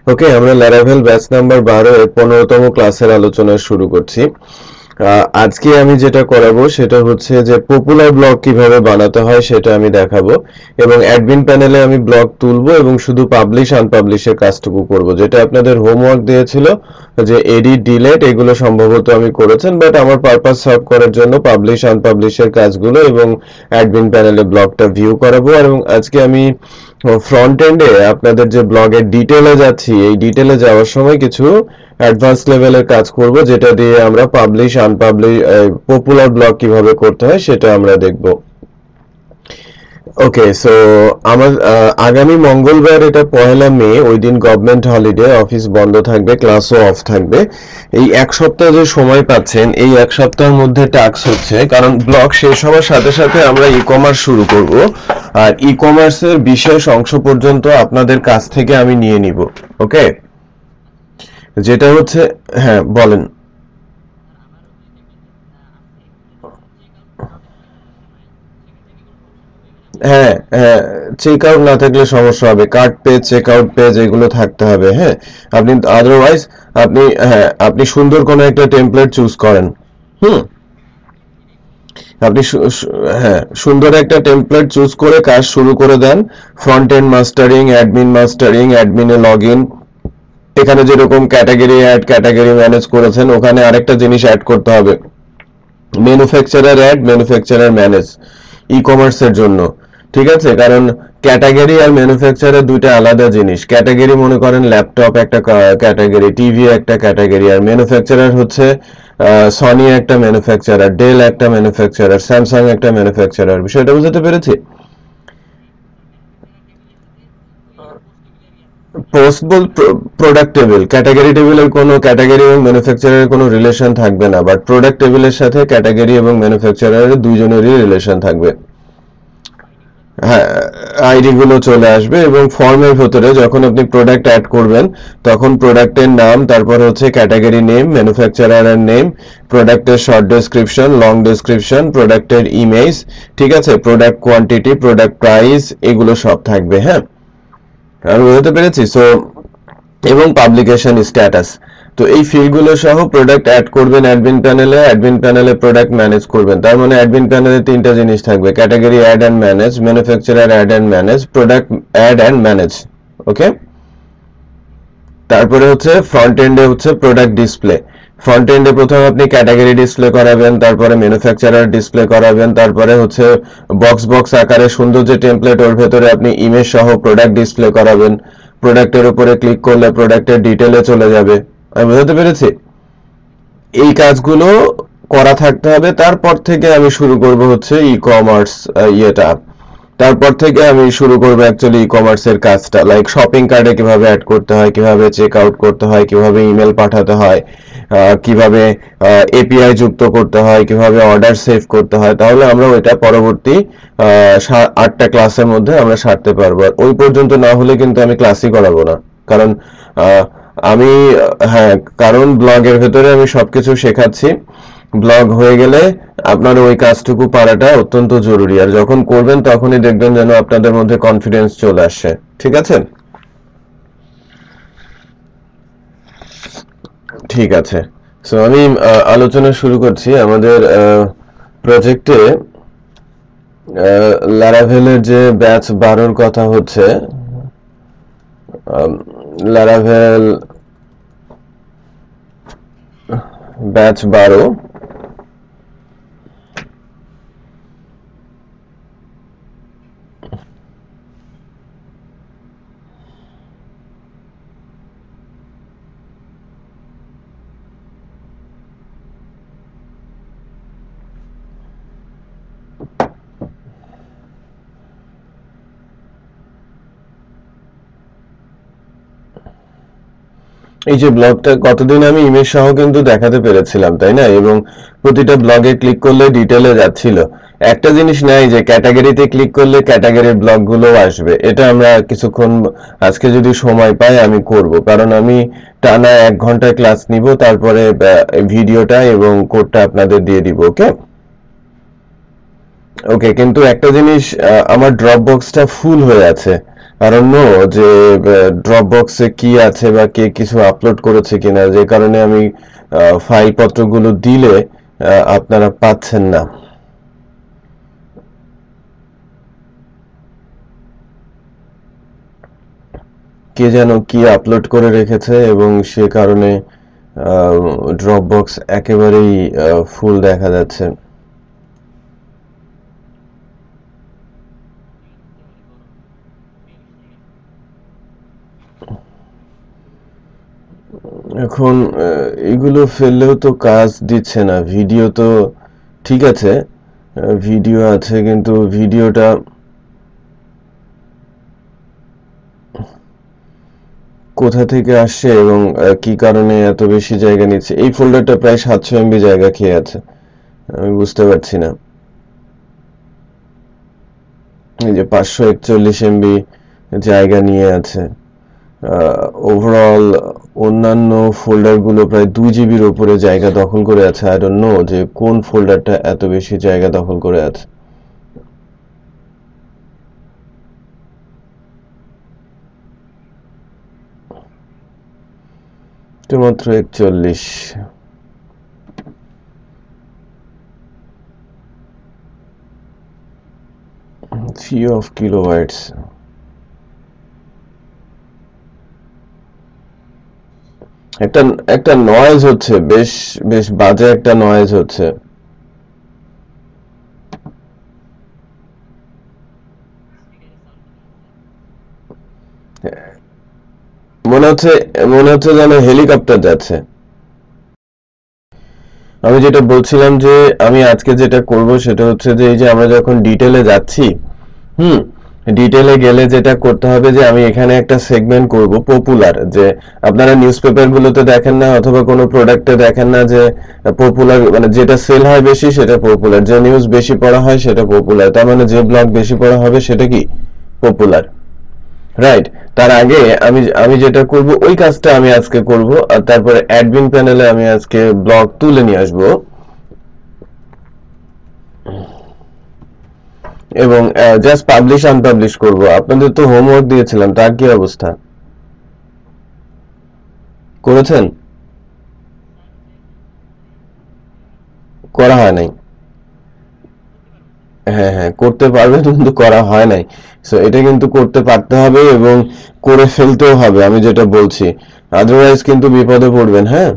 ওকে, আমরা ল্যারাভেল batch number 12 এর 15তম ক্লাসের আলোচনা শুরু করছি। আজকে আমি যেটা করাবো সেটা হচ্ছে যে পপুলার ব্লগ কিভাবে বানাতে হয় সেটা আমি দেখাবো, এবং অ্যাডমিন প্যানেলে আমি ব্লগ তুলবো এবং শুধু পাবলিশ আনপাবলিশের কাজটুকু করব। যেটা আপনাদের হোমওয়ার্ক দিয়েছিল যে এডিট ডিলেট, এগুলো সম্ভবত আমি করেছেন, বাট আমার পারপাস সার্ভ করার জন্য পাবলিশ আনপাবলিশের কাজগুলো এবং অ্যাডমিন প্যানেলে ব্লগটা ভিউ করাবো। এবং আজকে আমি ফ্রন্ট এন্ডে আপনাদের যে ব্লগের ডিটেলে যাচ্ছি, এই ডিটেলে যাওয়ার সময় কিছু অ্যাডভান্স লেভেলের কাজ করব, যেটা দিয়ে আমরা পাবলিশ আনপাবলিশ পপুলার ব্লগ কিভাবে করতে হয় সেটা আমরা দেখব। ওকে, সো আমার আগামী মঙ্গলবার, এটা 1 মে, ওই দিন গভর্নমেন্ট হলিডে, অফিস বন্ধ থাকবে, ক্লাসও অফ থাকবে। এই এক সপ্তাহ যে সময় পাচ্ছেন, এই এক সপ্তাহের মধ্যে টাস্ক হচ্ছে, কারণ ব্লগ শেষ হওয়ার সাথে সাথে আমরা ই কমার্স শুরু করব, আর ই কমার্সের বিশেষ অংশ পর্যন্ত আপনাদের কাছ থেকে আমি নিয়ে নিব। ওকে, যেটা হচ্ছে, হ্যাঁ বলেন। হ্যাঁ হ্যাঁ, চেক আউট না থাকলে সমস্যা হবে, card page, check out page, এগুলো থাকতে হবে। হ্যাঁ, আপনি আদারওয়াইজ আপনি, হ্যাঁ, আপনি সুন্দর কোনো একটা টেমপ্লেট চুজ করেন। হুম, আপনি হ্যাঁ, সুন্দর একটা টেমপ্লেট চুজ করে কাজ শুরু করে দেন। ফ্রন্ট এন্ড মাস্টারিং, মাস্টারিং, অ্যাডমিনে লগ ইন, এখানে যেরকম ক্যাটাগরি অ্যাড, ক্যাটাগরি ম্যানেজ করেছেন, ওখানে আরেকটা জিনিস অ্যাড করতে হবে, ম্যানুফ্যাকচারার অ্যাড, ম্যানুফ্যাকচারার ম্যানেজ, ই কমার্সের জন্য। ঠিক আছে, কারণ ক্যাটাগরি আর ম্যানুফ্যাকচারার দুইটা আলাদা জিনিস। ক্যাটাগরি মনে করেন ল্যাপটপ একটা ক্যাটাগরি, টিভি একটা ক্যাটাগরি, আর ম্যানুফ্যাকচারার হচ্ছে সনি একটা ম্যানুফ্যাকচারার, ডেল একটা ম্যানুফ্যাকচারার, স্যামসাং একটা ম্যানুফ্যাকচারার। বিষয়টা বুঝতে পেরেছি? পসিবল প্রোডাক্ট টেবিল, ক্যাটাগরি টেবিলের কোনো ক্যাটাগরি এবং ম্যানুফ্যাকচারারের কোনো রিলেশন থাকবে না, বাট প্রোডাক্ট টেবিলের সাথে ক্যাটাগরি এবং ম্যানুফ্যাকচারারের দুইজনেরই রিলেশন থাকবে। হ্যাঁ, আইডি গুলো চলে আসবে, এবং ফর্মের ভেতরে যখন আপনি প্রোডাক্ট অ্যাড করবেন, তখন প্রোডাক্টের নাম, তারপর হচ্ছে ক্যাটাগরি নেম, ম্যানুফ্যাকচারারের নেম, প্রোডাক্টের শর্ট ডেসক্রিপশন, লং ডেসক্রিপশন, প্রোডাক্টের ইমেজ, ঠিক আছে, প্রোডাক্ট কোয়ান্টিটি, প্রোডাক্ট প্রাইস, এগুলো সব থাকবে। হ্যাঁ, আমি বুঝতে পেরেছি। সো, এবং পাবলিকেশন স্ট্যাটাস। তো এই ফিল্ডগুলো সহ প্রোডাক্ট অ্যাড করবেন অ্যাডমিন প্যানেলে, অ্যাডমিন প্যানেলে প্রোডাক্ট ম্যানেজ করবেন। তার মানে অ্যাডমিন প্যানেলে তিনটা জিনিস থাকবে: category add and manage, manufacturer add and manage, product add and manage. Okay, তারপরে হচ্ছে ফ্রন্ট এন্ডে হচ্ছে প্রোডাক্ট ডিসপ্লে। ফ্রন্ট এন্ডে প্রথমে আপনি ক্যাটাগরি ডিসপ্লে করাবেন, তারপরে ম্যানুফ্যাকচারার ডিসপ্লে করাবেন, তারপরে হচ্ছে বক্স বক্স আকারে সুন্দর যে টেমপ্লেট, ওর ভেতরে আপনি ইমেজ সহ প্রোডাক্ট ডিসপ্লে করাবেন। প্রোডাক্টের উপরে ক্লিক করলে প্রোডাক্টের ডিটেলে চলে যাবে। আমি বুঝতে পেরেছি? এই কাজগুলো করা থাকতে হবে। তারপর থেকে আমি শুরু করব হচ্ছে ই কমার্স ইয়েটা। তারপর থেকে আমি শুরু করব অ্যাকচুয়ালি ই কমার্সের কাজটা, লাইক শপিং কার্টে কিভাবে অ্যাড করতে হয়, কিভাবে চেক আউট করতে হয়, কিভাবে ইমেল পাঠাতে হয়, কিভাবে এপিআই যুক্ত করতে হয়, কিভাবে অর্ডার সেভ করতে হয়। তাহলে আমরা ওইটা পরবর্তী 8টা ক্লাসের মধ্যে আমরা সারতে পারবো। আর ওই পর্যন্ত না হলে কিন্তু আমি ক্লাসই করাবো না, কারণ আমি, হ্যাঁ, কারণ ব্লগের ভেতরে আমি সবকিছু শেখাচ্ছি। ব্লগ হয়ে গেলে আপনার ওই কাজটুকু পারাটা অত্যন্ত জরুরি, আর যখন করবেন তখনই দেখবেন যেন আপনাদের মধ্যে কনফিডেন্স চলে আসে। ঠিক আছে? ঠিক আছে, সো আমি আলোচনা শুরু করছি। আমাদের প্রজেক্টে ল্যারাভেলের যে ব্যাচ 12 কথা হচ্ছে, ল্যারাভেল ব্যাচ 12, এই যে ব্লগটা কতদিন আমি ইমেজ সহ কিন্তু দেখাতে পেরেছিলাম, তাই না? এবং প্রতিটা ব্লগে ক্লিক করলে ডিটেলে যাচ্ছিল। একটা জিনিস নাই যে ক্যাটাগরিতে ক্লিক করলে ক্যাটাগরির ব্লগগুলো আসবে। এটা আমরা কিছুক্ষণ, আজকে যদি সময় পাই আমি করব, কারণ আমি টানা 1 ঘন্টা ক্লাস নিব, তারপরে ভিডিওটা এবং কোডটা আপনাদের দিয়ে দিব। ওকে ওকে, কিন্তু একটা জিনিস, আমার ড্রপ বক্সটা ফুল হয়ে আছে। I don't know যে ড্রপবক্সে কি আছে বা কে কিছু আপলোড করেছে কিনা, যে কারণে আমি ফাইলপত্রগুলো দিলে আপনারা পাচ্ছেন না। কে যেন কি আপলোড করে রেখেছে এবং সে কারণে ড্রপবক্স একেবারেই ফুল দেখা যাচ্ছে। এখন এগুলো ফেললেও তো কাজ দিচ্ছে না। ভিডিও তো ঠিক আছে, ভিডিও আছে, কিন্তু ভিডিওটা কোথা থেকে আসছে এবং কি কারণে এত বেশি জায়গা নিচ্ছে। এই ফোল্ডারটা প্রায় 700 MB জায়গা খেয়ে আছে, আমি বুঝতে পারছি না। এই যে 541 MB জায়গা নিয়ে আছে। ওভারঅল অন্যান্য ফোল্ডারগুলো প্রায় 2 জিবির উপরে জায়গা দখল করে আছে। আই ডোন্ট নো যে কোন ফোল্ডারটা এত বেশি জায়গা দখল করে আছে। মাত্র 41 few of kilobytes। একটা নয়েজ হচ্ছে, বেশ বেশ বাজে একটা নয়েজ হচ্ছে। মনে হচ্ছে যেন হেলিকপ্টার যাচ্ছে। আমি যেটা বলছিলাম যে আমি আজকে যেটা করব সেটা হচ্ছে যে এই যে আমরা যখন ডিটেলে যাচ্ছি, ডিটেলে গেলে যেটা করতে হবে যে আমি এখানে একটা সেগমেন্ট করব পপুলার, যে আপনারা নিউজপেপারগুলোতে দেখেন না অথবা কোনো প্রোডাক্টে দেখেন না যে পপুলার মানে যেটা সেল হয় বেশি সেটা পপুলার, যে নিউজ বেশি পড়া হয় সেটা পপুলার, তার মানে যে ব্লগ বেশি পড়া হবে সেটা কি পপুলার, রাইট? তার আগে আমি যেটা করব ওই কাজটা আমি আজকে করব, আর তারপরে অ্যাডমিন প্যানেলে আমি আজকে ব্লগ তুলে নিয়ে আসবো এবং জাস্ট পাবলিশ আনপাবলিশ করব। আপনাদের তো হোমওয়ার্ক দিয়েছিলাম, তার কি অবস্থা? করেছেন? করা হয় নাই? হ্যাঁ হ্যাঁ, করতে পারবেন কিন্তু করা হয় নাই। সো এটা কিন্তু করতে পারতে হবে এবং করে ফেলতেও হবে, আমি যেটা বলছি। আদারওয়াইজ কিন্তু বিপদে পড়বেন। হ্যাঁ,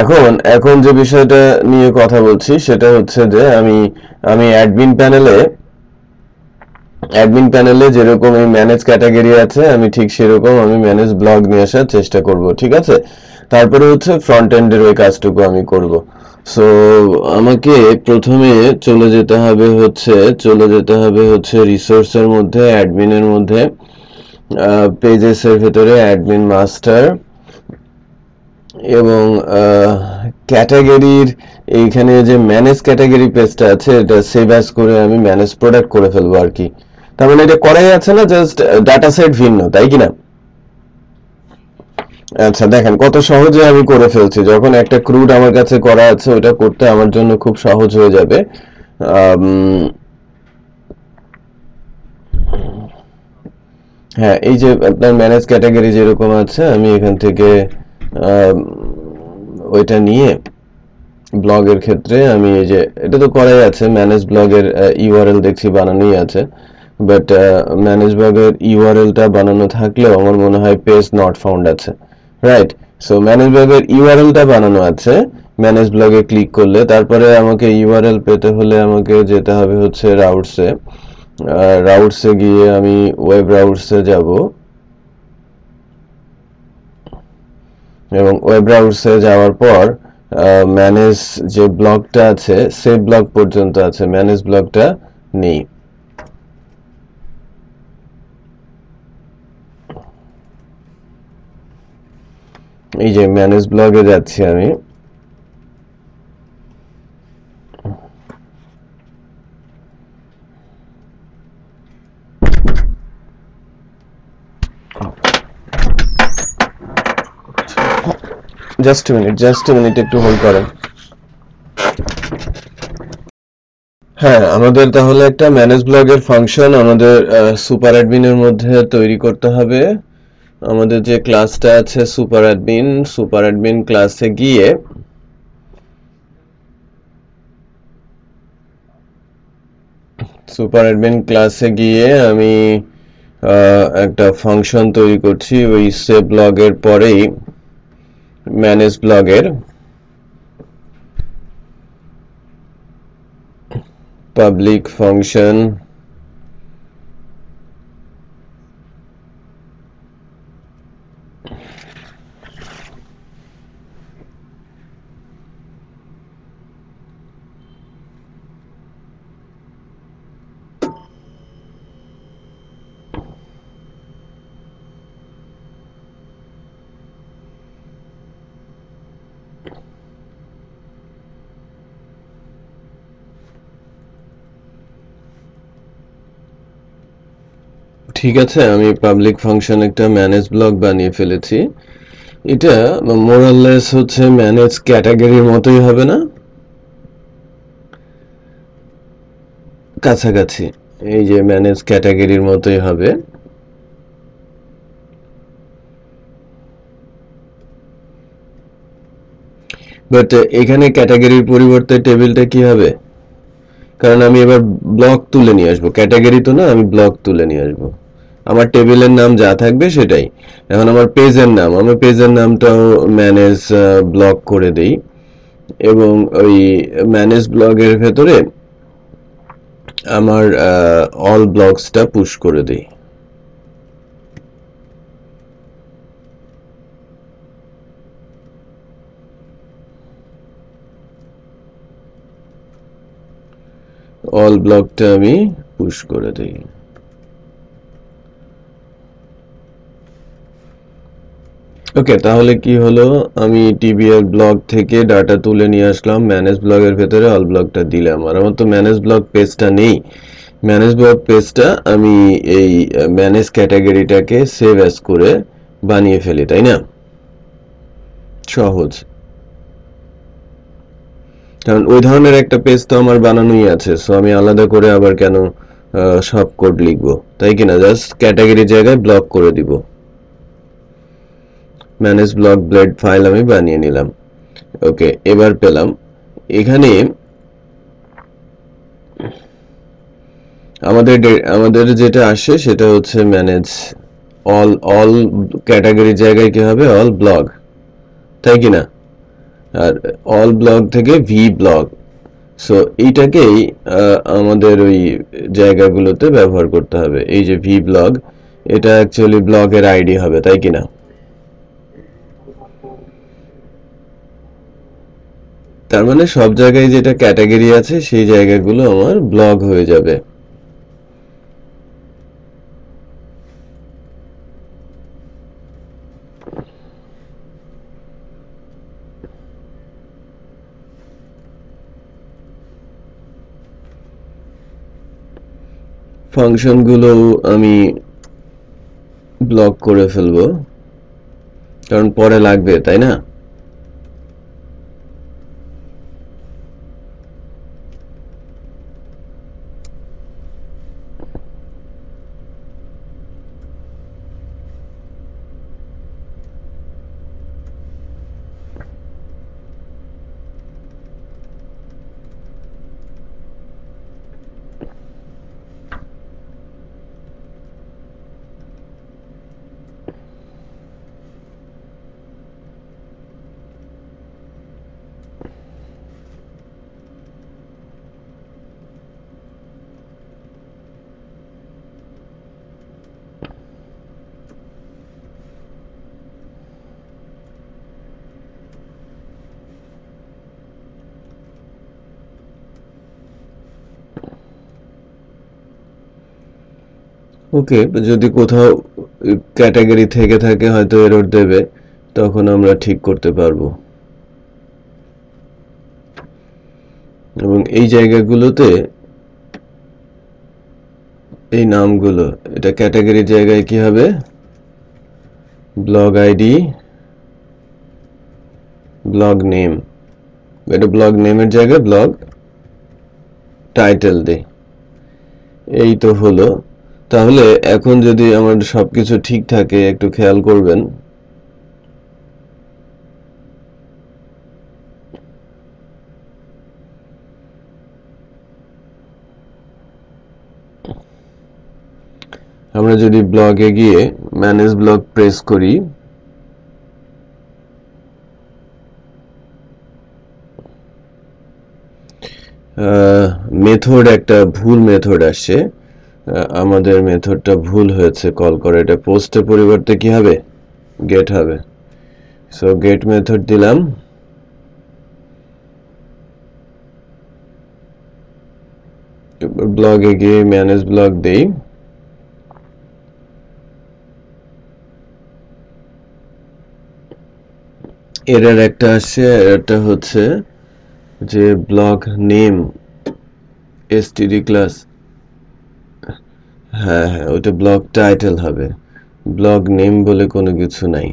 এখন এখন যে বিষয়টা নিয়ে কথা বলছি সেটা হচ্ছে যে আমি অ্যাডমিন প্যানেলে যেরকম এই ম্যানেজ ক্যাটাগরি আছে আমি ঠিক সেরকম আমি ম্যানেজ ব্লগ নিয়ে আসার চেষ্টা করব, ঠিক আছে? তারপরে হচ্ছে ফ্রন্ট এন্ডের ওই কাজটুকু আমি করব। সো আমাকে প্রথমে চলে যেতে হবে হচ্ছে রিসোর্সের মধ্যে, অ্যাডমিনের মধ্যে, পেজেসের ভেতরে অ্যাডমিন মাস্টার এবং ক্যাটাগরির এইখানে যে ম্যানেজ ক্যাটাগরি পেজটা আছে এটা সেভ অ্যাজ করে আমি ম্যানেজ প্রোডাক্ট করে ফেলবো আর কি। তার মানে এটা করাই আছে না, জাস্ট ডাটা সেট ভিন্ন, তাই কি না? আচ্ছা দেখেন কত সহজে আমি করে ফেলছি। যখন একটা ক্রুড আমার কাছে করা আছে ওটা করতে আমার জন্য খুব সহজ হয়ে যাবে। হ্যাঁ, এই যে আপনার ম্যানেজ ক্যাটাগরি যেরকম আছে আমি এখান থেকে ওইটা নিয়ে ব্লগের ক্ষেত্রে আমি এই যে এটা তো করাই আছে, ম্যানেজ ব্লগের ইউআরএল দেখছি বানানোই আছে, বাট ম্যানেজ ব্লগের ইউআরএলটা বানানো থাকলেও আমার মনে হয় পেজ নট ফাউন্ড আছে, রাইট? সো ম্যানেজ ব্লগের ইউআরএলটা বানানো আছে, ম্যানেজ ব্লগে ক্লিক করলে তারপরে আমাকে ইউআরএল পেতে হলে আমাকে যেতে হবে হচ্ছে রাউটসে গিয়ে আমি ওয়েব রাউটসে যাব এবং ওয়েব ব্রাউজারে যাওয়ার পর ম্যানেজ যে ব্লগটা আছে সেভ ব্লগ পর্যন্ত আছে, ম্যানেজ ব্লগটা নেই। এই যে ম্যানেজ ব্লগে যাচ্ছি আমি, জাস্ট মিনিট একটু হোল্ড করেন। হ্যাঁ, আমাদের তাহলে একটা ম্যানেজ ব্লগের ফাংশন আমাদের সুপার অ্যাডমিনের মধ্যে তৈরি করতে হবে। আমাদের যে ক্লাসটা আছে সুপার অ্যাডমিন ক্লাসে গিয়ে আমি একটা ফাংশন তৈরি করছি ওই সেভ ব্লগের পরেই ম্যানেজ ব্লগের পাবলিক ফাংশন ঠিক আছে, আমি পাবলিক ফাংশন একটা ম্যানেজ ব্লগ বানিয়ে ফেলেছি। এটা মোরাললেস হচ্ছে ম্যানেজ ক্যাটাগরির মতোই হবে না, কাছাকাছি। এই যে ম্যানেজ ক্যাটাগরির মতোই হবে। বাট এখানে ক্যাটাগরির পরিবর্তে টেবিলটা কি হবে? কারণ আমি এবার ব্লক তুলে নিয়ে আসবো, ক্যাটাগরি তো না, আমি ব্লক তুলে নিয়ে আসবো। আমার টেবিলের নাম যা থাকবে সেটাই। এখন আমার পেজের নামটাও ম্যানেজ ব্লক করে দেই, এবং ওই ম্যানেজ ব্লগের ভেতরে আমার অল ব্লগসটা পুশ করে দেই। অল ব্লগটা আমি পুশ করে দেই। ওকে, তাহলে কি হলো, আমি টিবিএল ব্লগ থেকে ডাটা তুলে নিয়ে আসলাম, ম্যানেজ ব্লগের ভেতরে অল ব্লগটা দিলাম। আর আমার তো ম্যানেজ ব্লগ পেজটা নেই। ম্যানেজ ব্লগ পেজটা আমি এই ম্যানেজ ক্যাটাগরিটাকে সেভ অ্যাজ করে বানিয়ে ফেলি, তাই না? সহজ, কারণ ওই ধরনের একটা পেজ তো আমার বানানোই আছে, সো আমি আলাদা করে আবার কেন সব কোড লিখবো, তাই কিনা? জাস্ট ক্যাটাগরি জায়গায় ব্লক করে দিব। ম্যানেজ ব্লক ব্লেড ফাইল আমি বানিয়ে নিলাম। ওকে, এবার পেলাম এখানে আমাদের যেটা আসে সেটা হচ্ছে ম্যানেজ অল ক্যাটাগরি জায়গায় কি হবে, অল ব্লগ, তাই কিনা? আর অল ব্লগ থেকে ভি ব্লগ। সো এইটাকেই আমাদের ওই জায়গাগুলোতে ব্যবহার করতে হবে। এই যে ভি ব্লগ, এটা অ্যাকচুয়ালি ব্লগের আইডি হবে, তাই কিনা? তার মানে সব জায়গায় যেটা ক্যাটাগরি আছে সেই জায়গাগুলো আমার ব্লগ হয়ে যাবে। ফাংশনগুলো আমি ব্লক করে ফেলবো, কারণ পরে লাগবে, তাই না? ওকে, যদি কোথাও ক্যাটাগরি থেকে থাকে হয়তো এরর দেবে, তখন আমরা ঠিক করতে পারবো। এবং এই জায়গাগুলোতে এই নামগুলো, এটা ক্যাটাগরির জায়গায় কি হবে, ব্লগ আইডি, ব্লগ নেম। এটা ব্লগ নেমের জায়গায় ব্লগ টাইটেল দেই, এই তো হলো। তাহলে এখন যদি আমার সবকিছু ঠিক থাকে একটু খেয়াল করবেন, আমরা যদি ব্লগে গিয়ে ম্যানেজ ব্লগ প্রেস করি, মেথড একটা ভুল মেথড আসছে, আমাদের মেথডটা ভুল হয়েছে কল করে, এটা পোস্টের পরিবর্তে কি হবে, গেট হবে। সো গেট মেথড দিলাম, ব্লগে গিয়ে ম্যানেজ ব্লগ দেই, এরর একটা আসছে, এররটা হচ্ছে যে ব্লগ নেম std ক্লাস, হ্যাঁ হ্যাঁ ওটা ব্লগ টাইটেল হবে, ব্লগ নেম বলে কোনো কিছু নাই।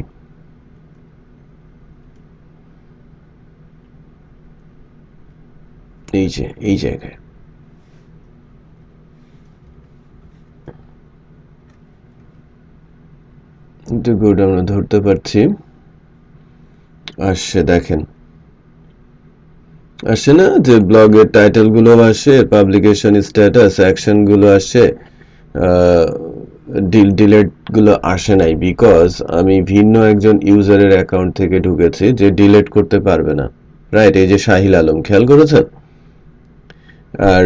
এই যে এই জায়গায় গুড, আমরা ধরতে পারছি। আসছে দেখেন, আসছে না যে ব্লগের টাইটেল গুলো আসে, পাবলিকেশন স্ট্যাটাস, অ্যাকশন গুলো আসে, ডিলেট গুলো আসে নাই বিকজ আমি ভিন্ন একজন ইউজারের অ্যাকাউন্ট থেকে ঢুকেছি যে ডিলেট করতে পারবে না, রাইট? এই যে শাহিল আলম, খেয়াল করেছেন? আর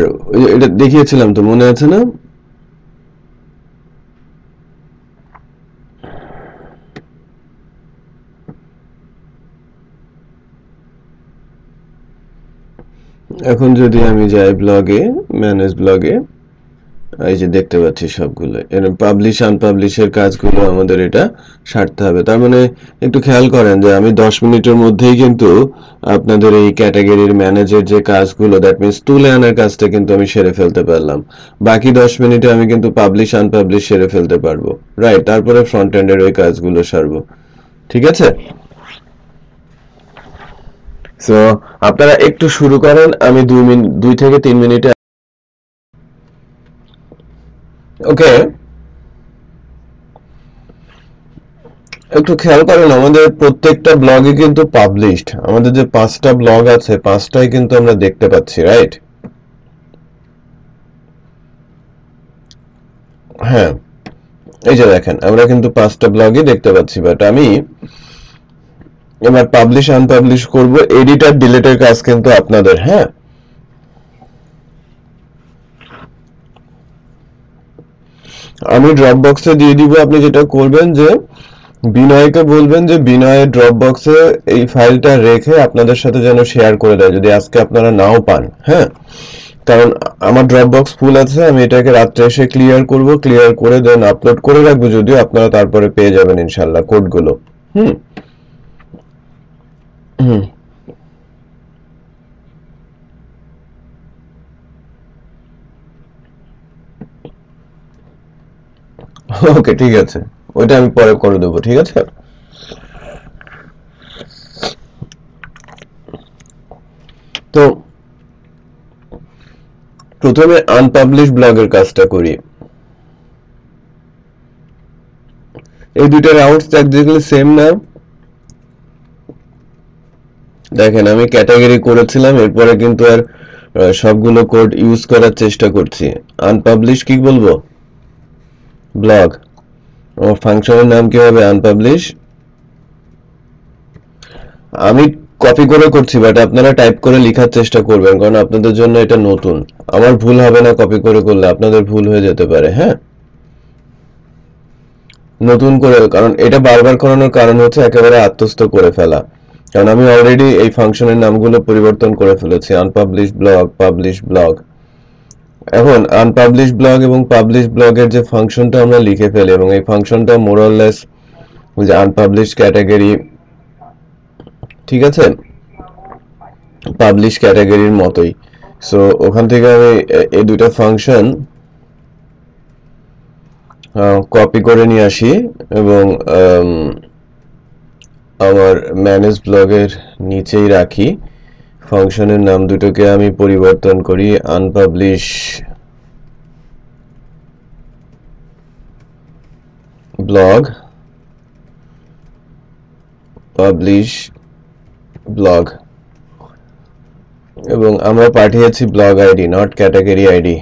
এটা দেখিয়েছিলাম তো, মনে আছে না? এখন যদি আমি যাই ব্লগে, ম্যানেজ ব্লগে, এই যে দেখতে পাচ্ছি সবগুলো, এর পাবলিশ আনপাবলিশের কাজগুলো আমাদের এটা সারতে হবে। তার মানে একটু খেয়াল করেন যে আমি 10 মিনিটের মধ্যেই কিন্তু আপনাদের এই ক্যাটাগরির ম্যানেজের যে কাজগুলো, দ্যাট মিন্স তুলে আনার কাজটা কিন্তু আমি সেরে ফেলতে পারলাম। বাকি 10 মিনিটে আমি কিন্তু পাবলিশ আনপাবলিশ সেরে ফেলতে পারবো, রাইট? তারপরে ফ্রন্ট এন্ডের ওই কাজগুলো সারবো, ঠিক আছে? সো আপনারা একটু শুরু করেন, আমি 2 থেকে 3 মিনিটে। ওকে, একটু খেয়াল করেন, আমাদের প্রত্যেকটা ব্লগে কিন্তু পাবলিশড, আমাদের যে 5টা ব্লগ আছে 5টাই কিন্তু আমরা দেখতে পাচ্ছি, রাইট? হ্যাঁ, এই যে দেখেন আমরা কিন্তু 5টা ব্লগই দেখতে পাচ্ছি, বাট আমি এবার পাবলিশ আনপাবলিশ করব, এডিট আর ডিলিটের কাজ কিন্তু আপনাদের। হ্যাঁ, আমি ড্রপ বক্সে দিয়ে দিব, আপনি যেটা করবেন যে বিনয়কে বলবেন যে বিনয়ের ড্রপ বক্সে এই ফাইলটা রেখে আপনাদের সাথে যেন শেয়ার করে দেয় যদি আজকে আপনারা নাও পান। হ্যাঁ, কারণ আমার ড্রপ বক্স ফুল আছে, আমি এটাকে রাত্রে এসে ক্লিয়ার করব, ক্লিয়ার করে দেন আপলোড করে রাখবো, যদিও আপনারা তারপরে পেয়ে যাবেন ইনশাল্লাহ কোডগুলো। হুম হুম ওকে, ঠিক আছে, ওইটা আমি পরে করে দেবো, ঠিক আছে? তো প্রথমে আনপাবলিশ ব্লগের কাজটা করি। এই দুইটা রাউন্ডস একদিকে সেম না? দেখেন আমি ক্যাটাগরি করেছিলাম, এরপরে কিন্তু আর সবগুলো কোড ইউজ করার চেষ্টা করছি। আনপাবলিশ কি বলবো? ব্লগ। আমার ফাংশনের নাম কি হবে? আনপাবলিশ। আমি কপি করে করছি, বাট আপনারা টাইপ করে লেখার চেষ্টা করবেন, কারণ আপনাদের জন্য এটা নতুন। আমার ভুল হবে না কপি করে করলে, আপনাদের ভুল হয়ে যেতে পারে। হ্যাঁ, নতুন করে, কারণ এটা বারবার করানোর কারণ হচ্ছে একেবারে আত্মস্থ করে ফেলা, কারণ আমি অলরেডি এই ফাংশনের নামগুলো পরিবর্তন করে ফেলেছি, আনপাবলিশ ব্লগ, পাবলিশ ব্লগ। এখন আনপাবলিশ ব্লগ এবং পাবলিশ ব্লগের যে ফাংশনটা আমরা লিখে ফেলি, এবং এই ফাংশনটা মোরলেস যে আনপাবলিশ ক্যাটাগরি, ঠিক আছে, পাবলিশ ক্যাটাগরির মতোই। সো ওখান থেকে আমি এই দুইটা ফাংশন কপি করে নিয়ে আসি এবং আমার ম্যানেজ ব্লগের নিচেই রাখি, ফাংশনের নাম দুটোকে আমি পরিবর্তন করি, আনপাবলিশ ব্লগ, পাবলিশ ব্লগ, এবং আমরা পাঠিয়েছি blog ID, not category ID,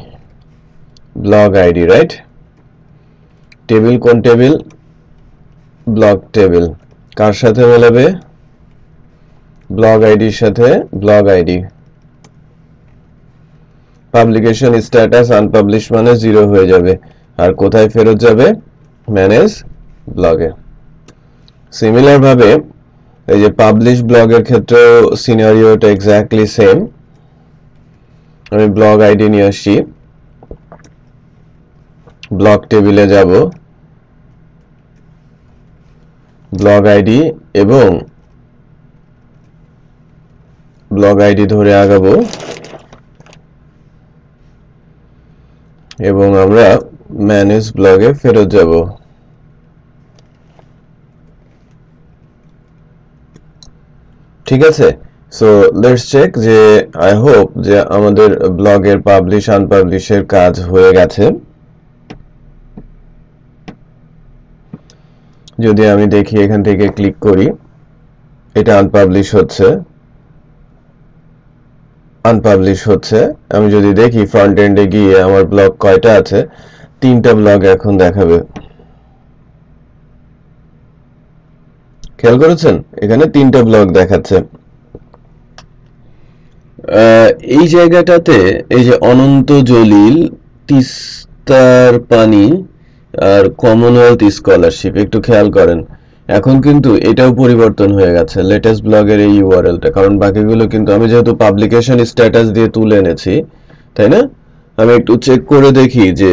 blog ID, right? Table কোন টেবিল? Blog table. কার সাথে মেলাবে? ব্লগ আইডির সাথে blog ID. Publication status unpublish মানে 0 হয়ে যাবে, আর কোথায় ফেরত যাবে? ম্যানেজ ব্লগে। সিমিলার ভাবে এই যে পাবলিশ ব্লগের ক্ষেত্রেও সিনারিওটা এক্স্যাক্টলি সেম। আমি ব্লগ আইডি নিয়ে আসি, ব্লগ টেবিলে যাব, ব্লগ আইডি এবং ব্লগ আইডি ধরে আগাবো এবং আমরা ম্যানেজ ব্লগে ফেরত যাব। ঠিক আছে, সো লেটস চেক যে আই হোপ যে আমাদের ব্লগের পাবলিশ আনপাবলিশের কাজ হয়ে গেছে। যদি আমি দেখি এখান থেকে ক্লিক করি, এটা আনপাবলিশ হচ্ছে, আনপাবলিশ হচ্ছে। আমি যদি দেখি ফ্রন্ট এন্ডে গিয়ে আমার ব্লগ কয়টা আছে, 3টা ব্লগ এখন দেখাবে। খেয়াল করেছেন এখানে 3টা ব্লগ দেখাচ্ছে। এই জায়গাটাতে এই যে অনন্ত জলিল, তিস্তার পানি আর কমনওয়েলথ স্কলারশিপ, একটু খেয়াল করেন এখন কিন্তু এটাও পরিবর্তন হয়ে গেছে লেটেস্ট ব্লগের এই ইউআরএলটা, কারণ বাকিগুলো কিন্তু আমি যেহেতু পাবলিকেশন স্ট্যাটাস দিয়ে তুলে এনেছি, তাই না? আমি একটু চেক করে দেখি যে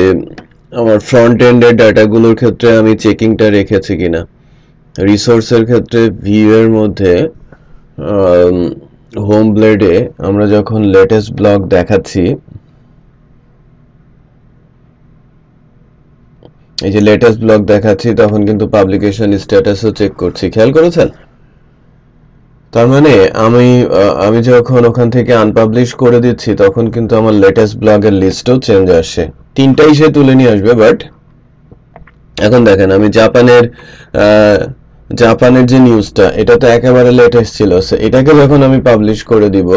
আমার ফ্রন্ট এন্ডের ডাটাগুলোর ক্ষেত্রে আমি চেকিংটা রেখেছি কিনা। রিসোর্সের ক্ষেত্রে ভিউ এর মধ্যে হোম ব্লেডে আমরা যখন লেটেস্ট ব্লগ দেখাচ্ছি, এই যে লেটেস্ট ব্লগ দেখাচ্ছি, তখন কিন্তু পাবলিকেশন স্ট্যাটাসও চেক করছি। খেয়াল করেছেন? তার মানে আমি যখন ওখান থেকে আনপাবলিশ করে দিচ্ছি তখন কিন্তু আমার লেটেস্ট ব্লগের লিস্টও চেঞ্জ আসে। 3টাই সে তুলে নিয়ে আসবে, বাট এখন দেখেন আমি জাপানের যে নিউজটা, এটা তো একেবারে লেটেস্ট ছিল, এটাকে যখন আমি পাবলিশ করে দিব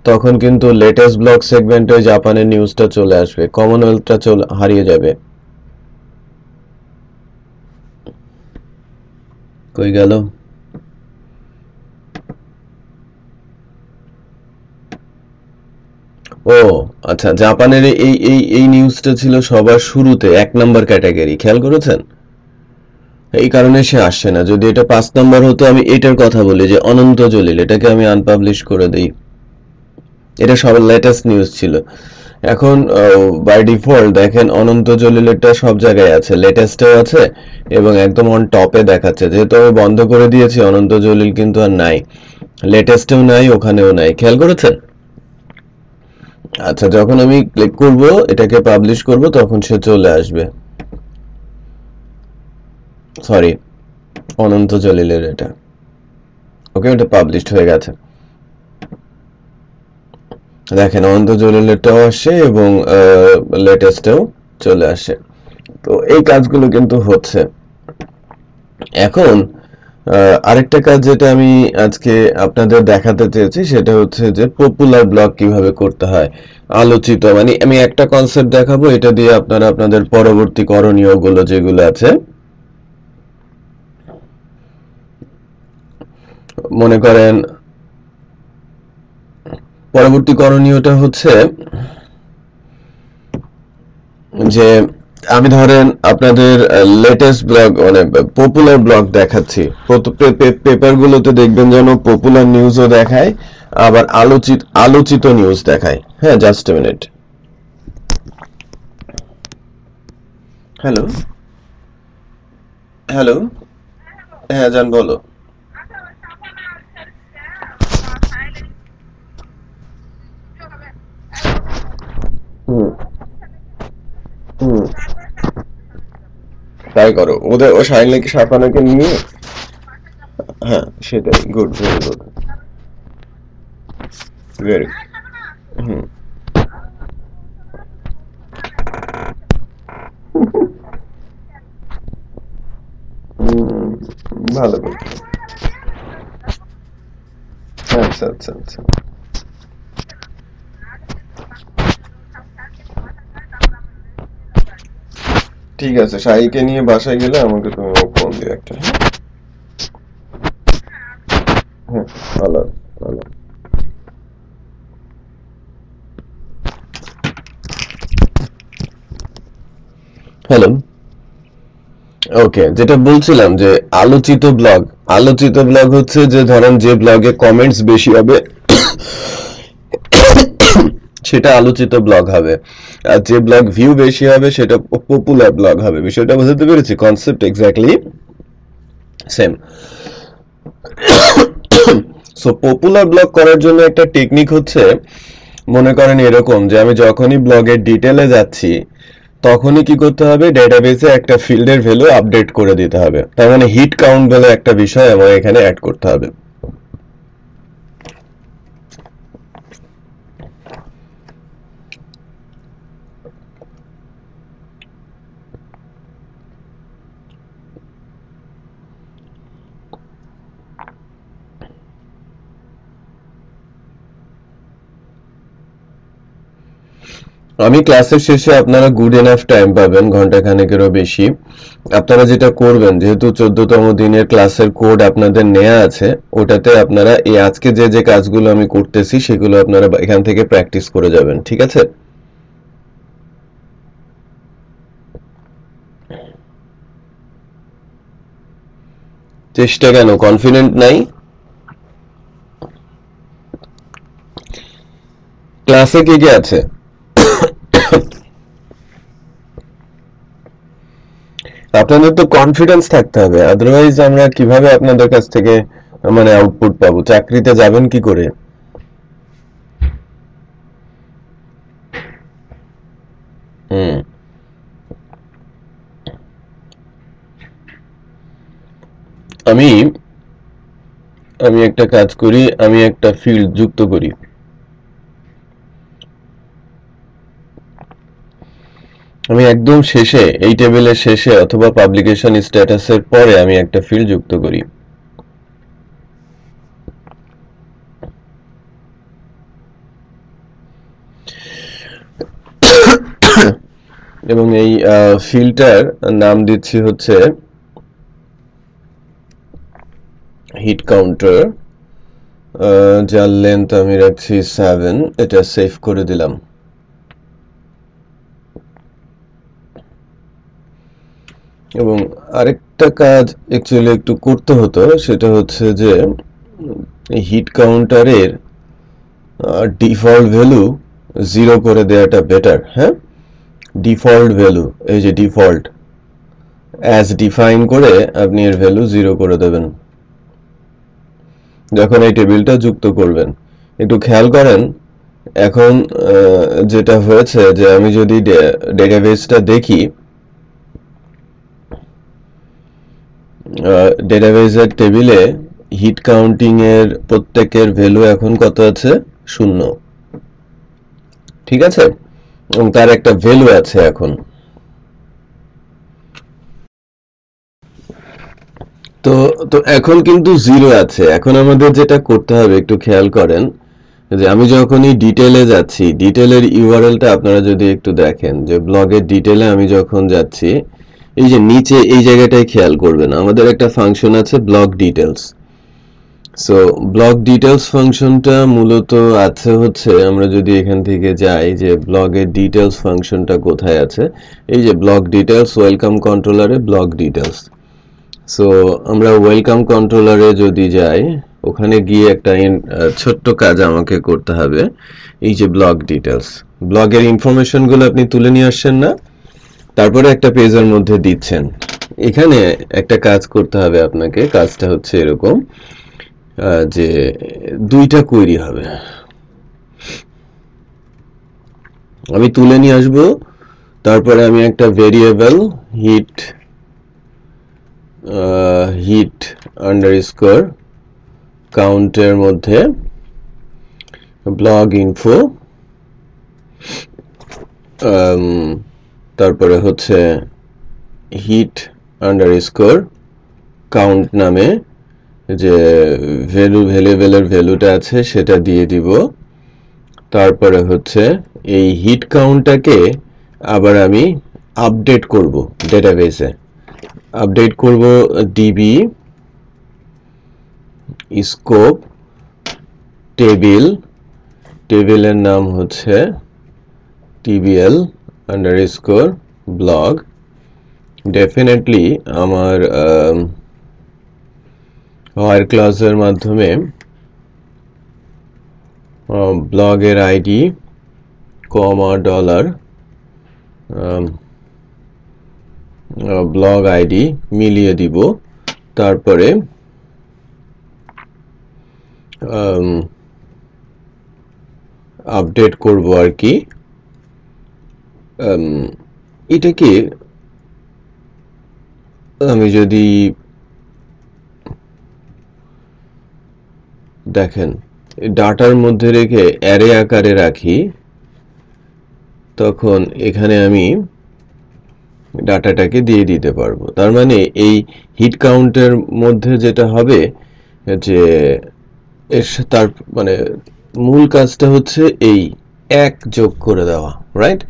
তখন কিন্তু লেটেস্ট ব্লগ সেগমেন্টে জাপানের নিউজটা চলে আসবে, কমনওয়েলথটা হারিয়ে যাবে। কই গেল? ও আচ্ছা, জাপানের এই নিউজটা ছিল সবার শুরুতে 1 নম্বর ক্যাটাগরি, খেয়াল করেছেন? এই কারণে সে আসছে না। যদি এটা 5 নম্বর হতো, আমি এটার কথা বলি যে অনন্ত জলিল, এটাকে আমি আনপাবলিশ করে দেই, এটা সবার লেটেস্ট নিউজ ছিল। এখন বাই ডিফল্ট দেখেন অনন্ত জলিলেরটা সব জায়গায় আছে, লেটেস্টেও আছে এবং একদম অন টপে দেখাচ্ছে। যেহেতু আমি বন্ধ করে দিয়েছি, অনন্ত জলিল কিন্তু আর নাই, লেটেস্টেও নাই, ওখানেও নাই। খেয়াল করেছেন? আচ্ছা, যখন আমি ক্লিক করব, এটাকে পাবলিশ করব, তখন সে চলে আসবে। সরি, অনন্ত জলিলের এটা। ওকে, এটা পাবলিশড হয়ে গেছে। দেখেন অনন্ত জলিলেরটাও আসে এবং লেটেস্টেও চলে আসে। তো এই কাজগুলো কিন্তু হচ্ছে। এখন আরেকটা কাজ যেটা আমি আজকে আপনাদের দেখাতে চেয়েছি সেটা হচ্ছে যে পপুলার ব্লগ কিভাবে করতে হয়, আলোচিত। মানে আমি একটা কনসেপ্ট দেখাবো, এটা দিয়ে আপনারা আপনাদের পরবর্তী করণীয় গুলো যেগুলো আছে, মনে করেন পরবর্তী করণীয়টা হচ্ছে যে আমি ধরেন আপনাদের লেটেস্ট ব্লগ মানে পপুলার ব্লগ দেখাচ্ছি, পেপারগুলোতে দেখবেন যেন পপুলার নিউজও দেখায়, আবার আলোচিত নিউজ দেখায়। হ্যাঁ, just a minute. Hello hello, হ্যাঁ জান বলো। হুম হুম, তাই করো, ওদের ও শাইনকে সাফানাকে নিয়ে। হ্যাঁ সেটাই, গুড, ভেরি গুড। ভেরি হুম ভালো বলছো। আচ্ছা আচ্ছা আচ্ছা, ঠিক আছে, শাহিকে নিয়ে বাসায় গেলে আমাকে তুমি ফোন দিও একটা। হ্যাঁ, ভালো ভালো। হ্যালো। ওকে, যেটা বলছিলাম যে আলোচিত ব্লগ হচ্ছে যে ধরেন যে ব্লগে কমেন্টস বেশি হবে সেটা আলোচিত ব্লগ হবে, আর যে ব্লগ ভিউ বেশি হবে সেটা পপুলার ব্লগ হবে। বিষয়টা বুঝতে পেরেছি, concept exactly same. So popular blog করার জন্য একটা টেকনিক হচ্ছে, মনে করেন এরকম যে আমি যখনই ব্লগের ডিটেলে যাচ্ছি তখনই কি করতে হবে, ডেটাবেসে একটা ফিল্ডের ভ্যালু আপডেট করে দিতে হবে। তার মানে হিট কাউন্ট বলে একটা বিষয় আমার এখানে অ্যাড করতে হবে। আমি ক্লাসের শেষে আপনারা গুড এনাফ টাইম পাবেন, ঘন্টা খানেকেরও বেশি। আপনারা যেটা করবেন, যেহেতু 14তম দিনের ক্লাসের কোড আপনাদের নেওয়া আছে, ওটাতে আপনারা এই আজকে যে যে কাজগুলো আমি করতেছি সেগুলো আপনারা এখান থেকে প্র্যাকটিস করে যাবেন, ঠিক আছে? চেষ্টা কেন, কনফিডেন্ট নাই? ক্লাসে কে কে আছে? আপনাদের তো কনফিডেন্স থাকতে হবে, আদারওয়াইজ আমরা কিভাবে আপনাদের কাছ থেকে মানে আউটপুট পাবো? চাকরিতে যাবেন কি করে? হুম। আমি আমি একটা কাজ করি, আমি একটা ফিল্ড যুক্ত করি। আমি একদম শেষে, এই টেবিলের শেষে অথবা পাবলিকেশন স্ট্যাটাসের পরে আমি একটা ফিল্ড যুক্ত করি। এবং এই ফিল্ডটার নাম দিচ্ছি হচ্ছে হিট কাউন্টার, যার লেন্থ আমি রাখছি 7। এটা সেভ করে দিলাম। এবং আরেকটা কাজ অ্যাকচুয়ালি একটু করতে হতো, সেটা হচ্ছে যে হিট কাউন্টারের ডিফল্ট ভ্যালু 0 করে দেওয়াটা বেটার। হ্যাঁ, ডিফল্ট ভ্যালু, এই যে ডিফল্ট অ্যাজ ডিফাইন করে আপনি এর ভ্যালু 0 করে দেবেন যখন এই টেবিলটা যুক্ত করবেন। একটু খেয়াল করেন, এখন যেটা হয়েছে যে আমি যদি ডেটাবেসটা দেখি, ডেটাবেসের টেবিলে হিট কাউন্টিং এর প্রত্যেকের ভ্যালু এখন কত আছে? 0। ঠিক আছে, এবং তার একটা ভ্যালু আছে এখন। তো তো এখন কিন্তু 0 আছে। এখন আমাদের যেটা করতে হবে, একটু খেয়াল করেন যে আমি যখনই ডিটেলে যাচ্ছি, ডিটেলের ইউআরএলটা আপনারা যদি একটু দেখেন, যে ব্লগের ডিটেলে আমি যখন যাচ্ছি, এই যে নিচে এই জায়গাটায় খেয়াল করবেন, আমাদের একটা ফাংশন আছে blog details. So blog details ফাংশনটা মূলত আছে হচ্ছে, আমরা যদি এখান থেকে যাই যে ব্লগের ডিটেলস ফাংশনটা কোথায় আছে, এই যে ব্লগ ডিটেলস, ওয়েলকাম কন্ট্রোলারে ব্লগ ডিটেলস। সো আমরা ওয়েলকাম কন্ট্রোলারে যদি যাই, ওখানে গিয়ে একটা ছোট্ট কাজ আমাকে করতে হবে। এই যে ব্লগ ডিটেলস, ব্লগের ইনফরমেশনগুলো আপনি তুলে নিয়ে আসছেন না, তারপরে একটা পেজের মধ্যে দিচ্ছেন। এখানে একটা কাজ করতে হবে আপনাকে, কাজটা হচ্ছে এরকম যে 2টা কোয়েরি হবে, আমি তুলে নিয়ে আসবো। তারপরে আমি একটা ভেরিয়েবল হিট আন্ডারস্কোর কাউন্টের মধ্যে ব্লগ ইনফো, তারপরে হচ্ছে হিট আন্ডারস্কোর কাউন্ট নামে যে ভ্যালুয়েবলের ভ্যালুটা আছে সেটা দিয়ে দিব। তারপরে হচ্ছে এই হিট কাউন্টটাকে আবার আমি আপডেট করব ডেটাবেসে, আপডেট করব ডিবি স্কোপ টেবিলের নাম হচ্ছে tbl আন্ডারস্কোর ব্লগ। ডেফিনেটলি আমার হোয়াইট ক্লাসের মাধ্যমে ব্লগের আইডি কমা ডলার ব্লগ আইডি মিলিয়ে দিব। তারপরে আপডেট করব আর কি। এটাকে আমি যদি দেখেন ডাটার মধ্যে রেখে অ্যারে আকারে রাখি, তখন এখানে আমি ডাটাটাকে দিয়ে দিতে পারবো। তার মানে এই হিট কাউন্টের মধ্যে যেটা হবে যে তার মানে মূল কাজটা হচ্ছে এই এক যোগ করে দেওয়া, রাইট?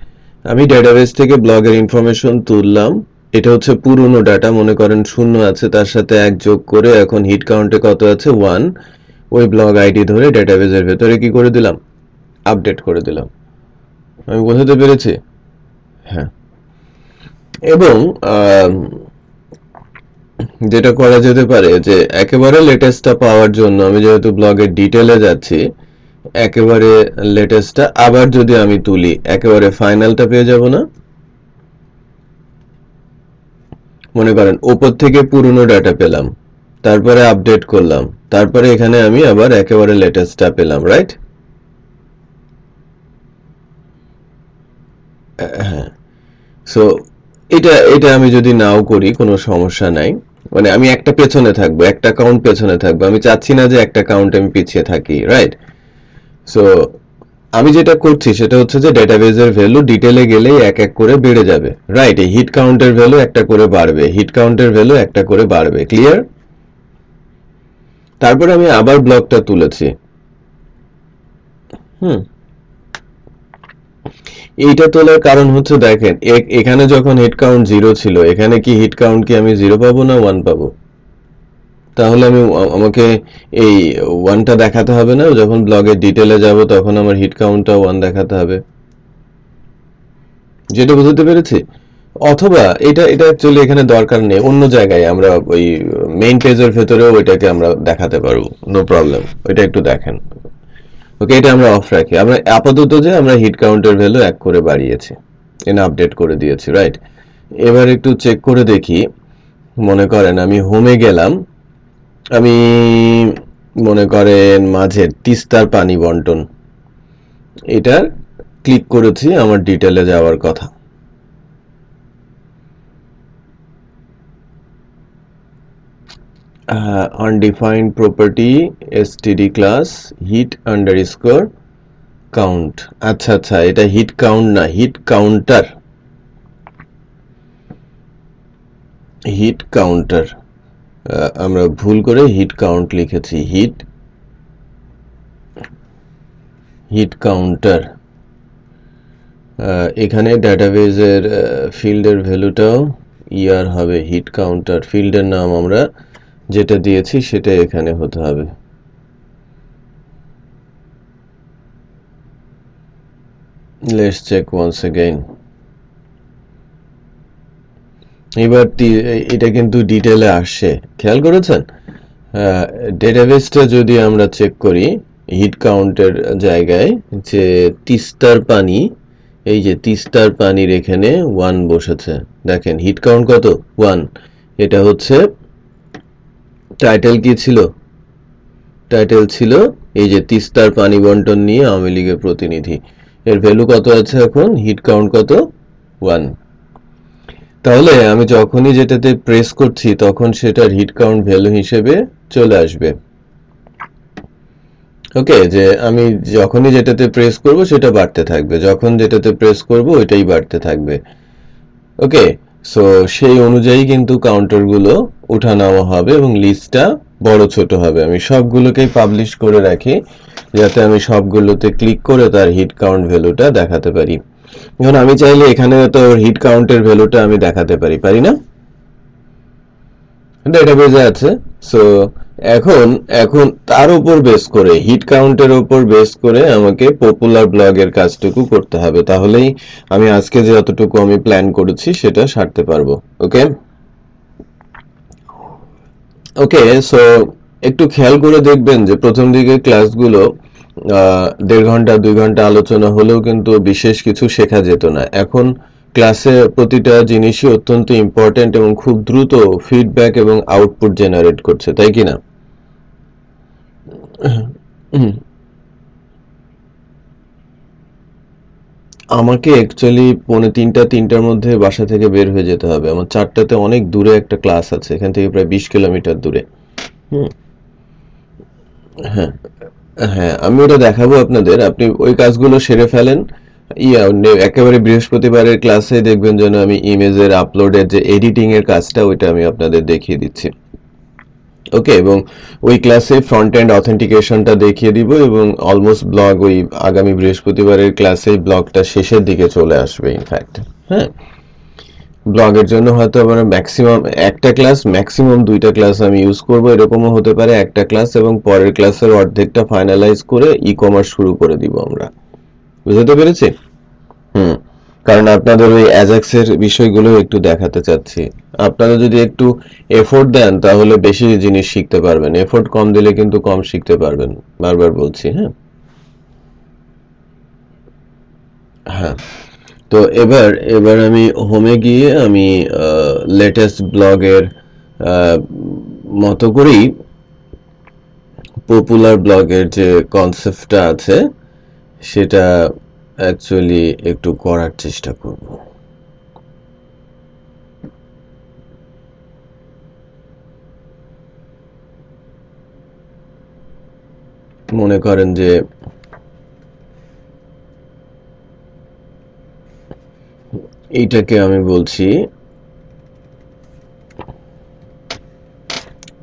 আমি ডেটাবেস থেকে ব্লগের ইনফরমেশন তুললাম, এটা হচ্ছে পুরনো ডাটা, মনে করেন 0 আছে, তার সাথে 1 যোগ করে এখন হিট কাউন্টে কত আছে 1, ওই ব্লগ আইডি ধরে ডেটাবেসের ভেতরে কি করে দিলাম, আপডেট করে দিলাম। আমি বোঝাতে পেরেছি? হ্যাঁ। এবং যেটা করা যেতে পারে যে একেবারে লেটেস্টটা পাওয়ার জন্য আমি যেহেতু ব্লগের ডিটেলে যাচ্ছি, একেবারে লেটেস্টটা আবার যদি আমি তুলি একেবারে ফাইনালটা পেয়ে যাব না? মনে করেন উপর থেকে পুরনো ডাটা পেলাম, তারপরে আপডেট করলাম, তারপরে এখানে আমি আবার একেবারে লেটেস্টটা পেলাম, রাইট? হ্যাঁ। সো এটা আমি যদি নাও করি কোনো সমস্যা নাই, মানে আমি একটা পেছনে থাকবো, একটা কাউন্ট পেছনে থাকবো, আমি চাচ্ছি না যে একটা কাউন্ট আমি পিছিয়ে থাকি, রাইট? সো আমি যেটা করছি সেটা হচ্ছে যে ডেটাবেসের ভ্যালু ডিটেলে গেলেই এক এক করে বেড়ে যাবে, রাইট? এই হিট কাউন্টের ভ্যালু একটা করে বাড়বে, হিট কাউন্টের ভ্যালু একটা করে বাড়বে, ক্লিয়ার? তারপরে আমি আবার ব্লকটা তুলেছি, এইটা তোলার কারণ হচ্ছে দেখেন এখানে যখন হিট কাউন্ট 0 ছিল, এখানে কি হিট কাউন্ট কি আমি 0 পাবো না 1 পাবো? তাহলে আমাকে এই 1টা দেখাতে হবে না? যখন ব্লগের ডিটেলে যাব তখন আমার হিট কাউন্টটা 1 দেখাতে হবে। যেটা বুঝতে পেরেছি? অথবা এটা অ্যাকচুয়ালি এখানে দরকার নেই, অন্য জায়গায় আমরা ওই মেইন পেজের ভেতরেও ওইটাকে আমরা দেখাতে পারবো, নো প্রবলেম। ওইটা একটু দেখেন। ওকে, এটা আমরা অফ রাখি। আমরা আপাতত যে আমরা হিট কাউন্টের ভ্যালু 1 করে বাড়িয়েছি, এনে আপডেট করে দিয়েছি, রাইট? এবার একটু চেক করে দেখি। মনে করেন আমি হোমে গেলাম, আমি মনে করেন মাঝের তিস্তার পানি বন্টন এটার ক্লিক করেছি আমার ডিটেলে যাওয়ার কথা। undefined property std class hit underscore count। আচ্ছা আচ্ছা, এটা হিট কাউন্ট না, হিট কাউন্টার। হিট কাউন্টার, আমরা ভুল করে হিট কাউন্ট লিখেছি, হিট কাউন্টার। এখানে ডেটাবেজের ফিল্ডের ভ্যালুটাও ইয়ার হবে, হিট কাউন্টার ফিল্ডের নাম আমরা যেটা দিয়েছি সেটা এখানে হতে হবে। Let's check once again. এবার এটা কিন্তু ডিটেলে আসছে, খেয়াল করেছেন? ডেটাবেসটা যদি আমরা চেক করি হিট কাউন্টের জায়গায়, যে তিস্তার পানি, এই যে তিস্তার পানির এখানে 1 বসেছে, দেখেন হিট কাউন্ট কত 1। এটা হচ্ছে টাইটেল কি ছিল? টাইটেল ছিল এই যে তিস্তার পানি বন্টন নিয়ে আওয়ামী লীগের প্রতিনিধি। এর ভ্যালু কত আছে এখন? হিট কাউন্ট কত? 1। তাহলে আমি যখনই যেটাতে প্রেস করছি তখন সেটার হিট কাউন্ট ভ্যালু হিসেবে চলে আসবে। ওকে, যে আমি যখনই যেটাতে প্রেস করব সেটা বাড়তে থাকবে, যখন যেটাতে প্রেস করব ওইটাই বাড়তে থাকবে। ওকে, সো সেই অনুযায়ী কিন্তু কাউন্টারগুলো উঠানামা হবে এবং লিস্টটা বড় ছোট হবে। আমি সবগুলোকেই পাবলিশ করে রাখি যাতে আমি সবগুলোতে ক্লিক করে তার হিট কাউন্ট ভ্যালুটা দেখাতে পারি। এখন আমি চাইলে এখানে তো হিট কাউন্টের ভ্যালুটা আমি দেখাতে পারি, পারি না? ডেটাবেজে আছে। সো এখন এখন তার উপর বেস করে, হিট কাউন্টের উপর বেস করে আমাকে পপুলার ব্লগের কাজটুকু করতে হবে, তাহলেই আমি আজকে যে যতটুকু আমি প্ল্যান করেছি সেটা সারতে পারবো। ওকে ওকে, সো একটু খেয়াল করে দেখবেন যে প্রথম দিকে ক্লাসগুলো 1.5 ঘন্টা 2 ঘন্টা আলোচনা হলেও কিন্তু বিশেষ কিছু শেখা যেত না। এখন ক্লাসে প্রতিটা জিনিসই অত্যন্ত ইম্পর্টেন্ট এবং খুব দ্রুত ফিডব্যাক এবং আউটপুট জেনারেট করছে, তাই কি না? আমাকে অ্যাকচুয়ালি 2:45-3টার মধ্যে বাসা থেকে বের হয়ে যেতে হবে। আমার 4টাতে অনেক দূরে একটা ক্লাস আছে, এখান থেকে প্রায় 20 কিলোমিটার দূরে। হুম, হ্যাঁ হ্যাঁ, আমি ওটা দেখাবো আপনাদের, আপনি ওই কাজগুলো সেরে ফেলেন। একেবারে বৃহস্পতিবারের ক্লাসে দেখবেন যেন আমি ইমেজের আপলোডের যে এডিটিং এর কাজটা ওইটা আমি আপনাদের দেখিয়ে দিচ্ছি। ওকে, এবং ওই ক্লাসে ফ্রন্ট এন্ড অথেন্টিকেশনটা দেখিয়ে দিব এবং অলমোস্ট ব্লগ ওই আগামী বৃহস্পতিবারের ক্লাসে ব্লগটা শেষের দিকে চলে আসবে ইনফ্যাক্ট। হ্যাঁ, ব্লগের জন্য হয়তো আমরা ম্যাক্সিমাম একটা ক্লাস, ম্যাক্সিমাম 2টা ক্লাস আমি ইউজ করব, এরকমও হতে পারে একটা ক্লাস এবং পরের ক্লাসের অর্ধেকটা ফাইনালাইজ করে ই কমার্স শুরু করে দিব আমরা। বুঝতে পেরেছি? হুম, কারণ আপনাদের ওই অ্যাজাক্সের বিষয়গুলো একটু দেখাতে চাচ্ছি। আপনারা যদি একটু এফোর্ট দেন তাহলে বেশি জিনিস শিখতে পারবেন, এফোর্ট কম দিলে কিন্তু কম শিখতে পারবেন, বারবার বলছি। হ্যাঁ হ্যাঁ, তো এবার এবার আমি হোমে গিয়ে আমি লেটেস্ট ব্লগের মতো করেই পপুলার ব্লগের যে কনসেপ্টটা আছে সেটা অ্যাকচুয়ালি একটু করার চেষ্টা করব। মনে করেন যে এইটাকে আমি বলছি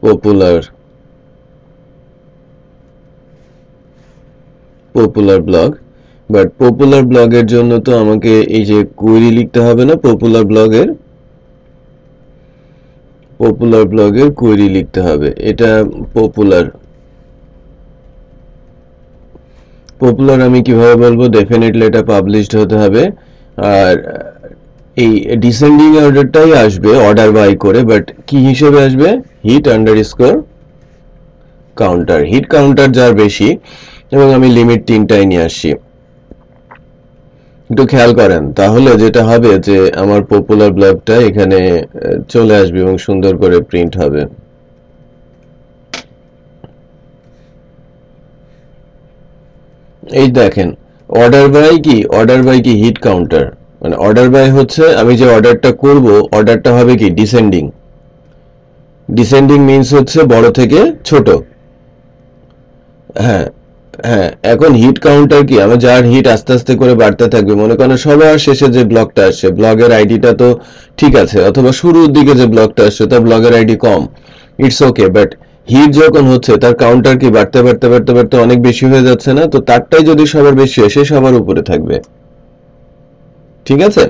popular popular blog, but popular ব্লগের জন্য তো আমাকে এই যে কোয়েরি লিখতে হবে না, পপুলার ব্লগের কোয়েরি লিখতে হবে। এটা পপুলার পপুলার আমি কিভাবে বলবো, ডেফিনেটলি এটা পাবলিশড হতে হবে। আর এই ডিসেন্ডিং অর্ডারটাই আসবে অর্ডার বাই করে, বাট কি হিসেবে আসবে, hit underscore counter, hit counter যার বেশি, এবং আমি লিমিট 3টাই নিয়ে আসছি। একটু খেয়াল করেন তাহলে যেটা হবে যে আমার পপুলার ব্লগটা এখানে চলে আসবে এবং সুন্দর করে প্রিন্ট হবে। এই দেখেন, অর্ডার বাই কি হিট কাউন্টার, মানে অর্ডার বাই হচ্ছে আমি যে অর্ডারটা করব অর্ডারটা হবে কি ডিসেন্ডিং। ডিসেন্ডিং মিন্স হচ্ছে বড় থেকে ছোট। হ্যাঁ হ্যাঁ, এখন হিট কাউন্টার কি, আমার যার হিট আস্তে আস্তে করে বাড়তে থাকবে, মনে করেন সবার শেষে যে ব্লগটা আসছে ব্লগের আইডিটা তো ঠিক আছে, অথবা শুরুর দিকে যে ব্লগটা আসছে তার ব্লগের আইডি কম, ইটস ওকে, বাট হিট যখন হচ্ছে তার কাউন্টার কি বাড়তে বাড়তে বাড়তে বাড়তে অনেক বেশি হয়ে যাচ্ছে না? তো তারটাই যদি সবার বেশি হয় সে সবার উপরে থাকবে। ঠিক আছে,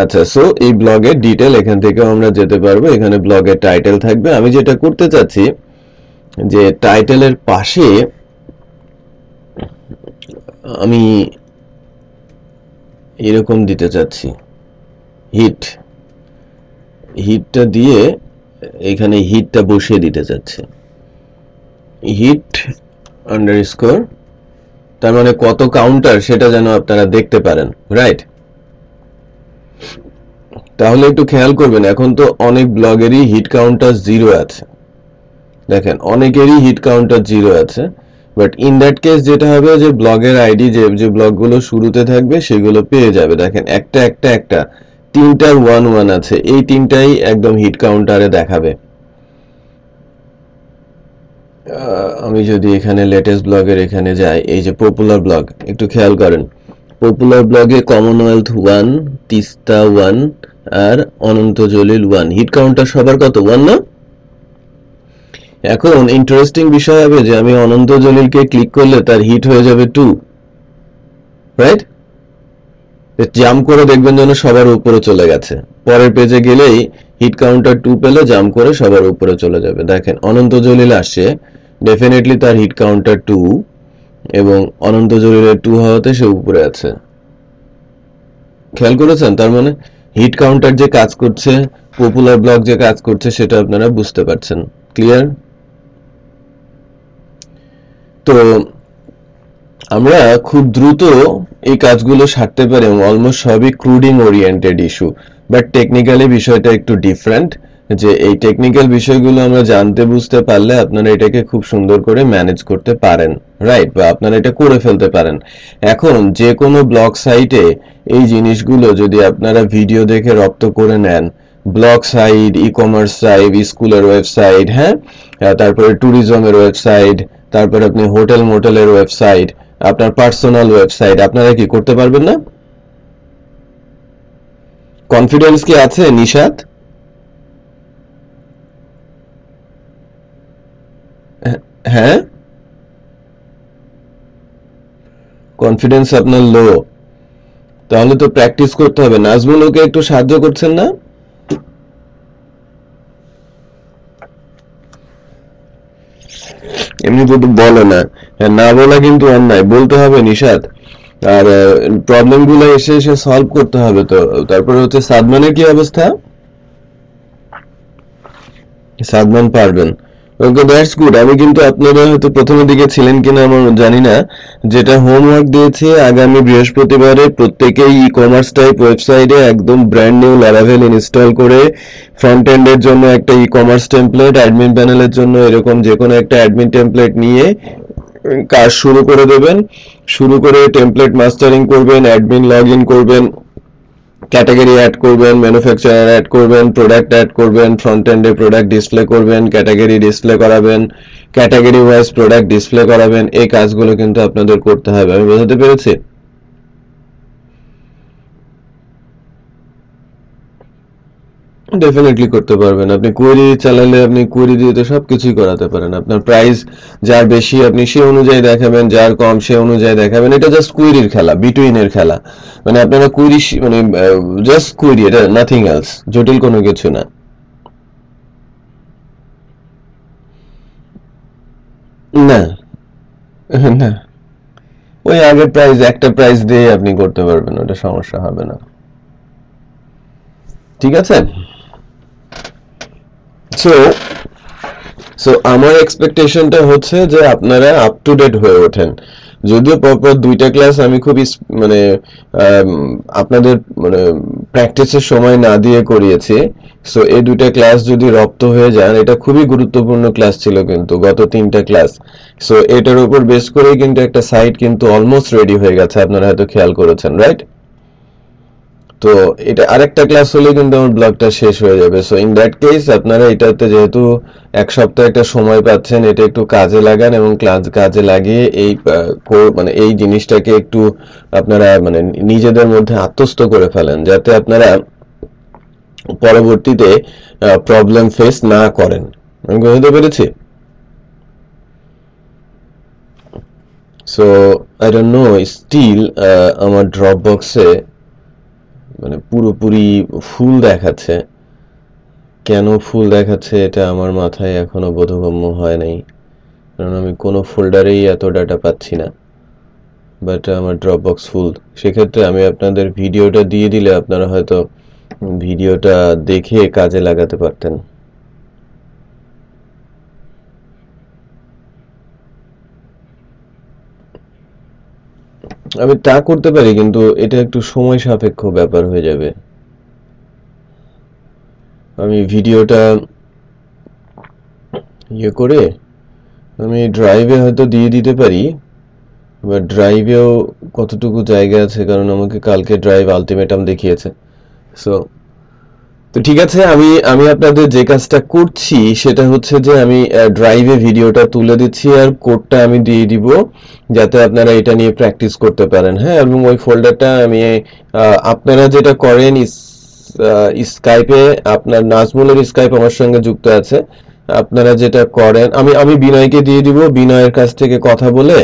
আচ্ছা, সো এই ব্লগের ডিটেল এখান থেকে আমরা যেতে পারবো, এখানে ব্লগের টাইটেল থাকবে। আমি যেটা করতে চাচ্ছি যে টাইটেলের পাশে আমি এরকম দিতে চাচ্ছি, হিট, হিটটা দিয়ে এখানে হিটটা বসিয়ে দিতে চাচ্ছি, হিট আন্ডারস্কোর, তার মানে কত কাউন্টার সেটা যেন আপনারা দেখতে পারেন, রাইট? তাহলে একটু খেয়াল করবেন, এখন তো অনেক ব্লগেরই হিট কাউন্টার 0 আছে, দেখেন অনেকেরই হিট কাউন্টার 0 আছে, বাট ইন দ্যাট কেস যেটা হবে যে ব্লগের আইডি যে যে ব্লগগুলো শুরুতে থাকবে সেগুলো পেয়ে যাবে। দেখেন একটা একটা একটা 3টার 1 1 আছে, এই 3টাই একদম হিট কাউন্টারে দেখাবে। আমি যদি এখানে লেটেস্ট ব্লগের এখানে যাই, এই যে পপুলার ব্লগ, একটু খেয়াল করেন পপুলার ব্লগে কমনওয়েলথ 1, তিস্তা 1 আর অনন্ত জলিল 1, হিট কাউন্টার সবার কত 1 না? এখন ইন্টারেস্টিং বিষয় হবে যে আমি অনন্ত জলিলকে ক্লিক করলে তার হিট হয়ে যাবে 2, রাইট? জাম্প করে দেখবেন যেন সবার উপরে চলে গেছে, পরের পেজে গেলেই হিট কাউন্টার 2 পেলে জাম্প করে সবার উপরে চলে যাবে। দেখেন অনন্ত জলিল আসছে, ডেফিনেটলি তার হিট কাউন্টার 2 এবং অনন্ত জলিলের 2 হওয়াতে সে উপরে আছে। খেয়াল করেছেন? তার মানে হিট কাউন্টার যে কাজ করছে, পপুলার ব্লগ যে কাজ করছে, সেটা আপনারা বুঝতে পারছেন। ক্লিয়ার? তো আমরা খুব দ্রুত এই কাজগুলো সারতে পারি এবং অলমোস্ট সবই ক্রুডিং ওরিয়েন্টেড ইস্যু, বাট টেকনিক্যালি বিষয়টা একটু ডিফারেন্ট, যে এই টেকনিক্যাল বিষয়গুলো আমরা জানতে বুঝতে পারলে আপনারা এটাকে খুব সুন্দর করে ম্যানেজ করতে পারেন, রাইট? বা আপনারা এটা করে ফেলতে পারেন। এখন যে কোনো ব্লগ সাইটে এই জিনিসগুলো যদি আপনারা ভিডিও দেখে রপ্ত করে নেন, blog site, e commerce site, স্কুলের ওয়েবসাইট, হ্যাঁ, তারপরে ট্যুরিজমের ওয়েবসাইট, তারপরে আপনি হোটেল মোটেলের ওয়েবসাইট, আপনার পার্সোনাল ওয়েবসাইট, আপনারা কি করতে পারবেন না? কনফিডেন্স কি আছে নিশাত? হ্যাঁ, কনফিডেন্স আপনার লো, তাহলে তো প্র্যাকটিস করতে হবে। নাজমুল ওকে একটু সাহায্য করছেন না? এমনি তো বলে না, না বলা কিন্তু অন্যায়, বলতে হবে নিশাত। আর প্রবলেম গুলো এসে এসে সলভ করতে হবে। তো তারপরে হচ্ছে সাদমানের কি অবস্থা? সাদমান পারবেন, ওকে, দ্যাটস গুড। আমি কিন্তু আপনারা হয়তো প্রথমের দিকে ছিলেন কিনা আমার জানি না, যেটা হোমওয়ার্ক দিয়েছি আগামী বৃহস্পতিবারে প্রত্যেকেই ই কমার্স টাইপ ওয়েবসাইটে একদম ব্র্যান্ড নিউ লারাভেল ইনস্টল করে ফ্রন্ট এন্ডের জন্য একটা ই কমার্স টেমপ্লেট, অ্যাডমিন প্যানেলের জন্য এরকম যে কোনো একটা অ্যাডমিন টেমপ্লেট নিয়ে কাজ শুরু করে দেবেন। শুরু করে টেমপ্লেট মাস্টারিং করবেন, অ্যাডমিন লগ ইন করবেন, ক্যাটাগরি অ্যাড করবেন, ম্যানুফ্যাকচারার অ্যাড করবেন, প্রোডাক্ট অ্যাড করবেন, ফ্রন্ট এন্ডে প্রোডাক্ট ডিসপ্লে করবেন, ক্যাটাগরি ডিসপ্লে করাবেন, ক্যাটাগরি ওয়াইজ প্রোডাক্ট ডিসপ্লে করাবেন। এই কাজগুলো কিন্তু আপনাদের করতে হবে। আমি বোঝাতে পেরেছি? ডেফিনেটলি করতে পারবেন। আপনি কোয়েরি চালালে আপনি কোয়েরি দিয়ে তো সবকিছুই করাতে পারেন। আপনার প্রাইস যার বেশি আপনি সে অনুযায়ী দেখাবেন, যার কম সে অনুযায়ী দেখাবেন। এটা জাস্ট কোয়েরির খেলা, বিটুইনের খেলা। মানে আপনারা কোয়েরি মানে জাস্ট কোয়েরি, এটা নাথিং এলস, জটিল কোনো কিছু না। না, না, ওই আগের প্রাইস, একটা প্রাইস দিয়ে আপনি করতে পারবেন, ওটা সমস্যা হবে না। ঠিক আছে? সো সো আমার এক্সপেকটেশনটা হচ্ছে যে আপনারা আপ টু ডেট হয়ে ওঠেন। যদিও পরপর 2টা ক্লাস আমি খুবই মানে আপনাদের মানে প্র্যাকটিসের সময় না দিয়ে করিয়েছি। সো এই 2টা ক্লাস যদি রপ্ত হয়ে যান, এটা খুবই গুরুত্বপূর্ণ ক্লাস ছিল কিন্তু গত 3টা ক্লাস। সো এটার উপর বেস করেই কিন্তু একটা সাইট কিন্তু অলমোস্ট রেডি হয়ে গেছে, আপনারা হয়তো খেয়াল করেছেন, রাইট? তো এটা আরেকটা ক্লাস হলে কিন্তু আমার ব্লগটা শেষ হয়ে যাবে। সো ইন দ্যাট কেস আপনারা এটাতে যেহেতু এক সপ্তাহ একটা সময় পাচ্ছেন, এটা একটু কাজে লাগান এবং কাজে লাগিয়ে এই মানে এই জিনিসটাকে একটু আপনারা মানে নিজেদের মধ্যে আত্মস্থ করে ফেলেন, যাতে আপনারা পরবর্তীতে প্রবলেম ফেস না করেন। আমি বুঝতে পেরেছি? So I don't know, still আমার ড্রপ বক্সে মানে পুরোপুরি ফুল দেখাচ্ছে। কেন ফুল দেখাচ্ছে এটা আমার মাথায় এখনো বোধগম্য হয় নাই, কারণ আমি কোনো ফোল্ডারেই এত ডাটা পাচ্ছি না। বাট আমার ড্রপ বক্স ফুল। সেক্ষেত্রে আমি আপনাদের ভিডিওটা দিয়ে দিলে আপনারা হয়তো ভিডিওটা দেখে কাজে লাগাতে পারতেন। আমি তা করতে পারি, কিন্তু এটা একটু সময় সাপেক্ষ ব্যাপার হয়ে যাবে। আমি ভিডিওটা ইয়ে করে আমি ড্রাইভে হয়তো দিয়ে দিতে পারি, বা ড্রাইভেও কতটুকু জায়গা আছে, কারণ আমাকে কালকে ড্রাইভ আলটিমেটাম দেখিয়েছে। সো তো ঠিক আছে, আমি আমি আপনাদের যে কাজটা করছি সেটা হচ্ছে যে আমি ড্রাইভে ভিডিওটা তুলে দিচ্ছি আর কোডটা আমি দিয়ে দিব, যাতে আপনারা এটা নিয়ে প্র্যাকটিস করতে পারেন। হ্যাঁ, এবং ওই ফোল্ডারটা আমি আপনারা যেটা করেন স্কাইপে, আপনার নাজমুলের স্কাইপ আমার সঙ্গে যুক্ত আছে, আপনারা যেটা করেন, আমি আমি বিনয়কে দিয়ে দিব, বিনয়ের কাছ থেকে কথা বলে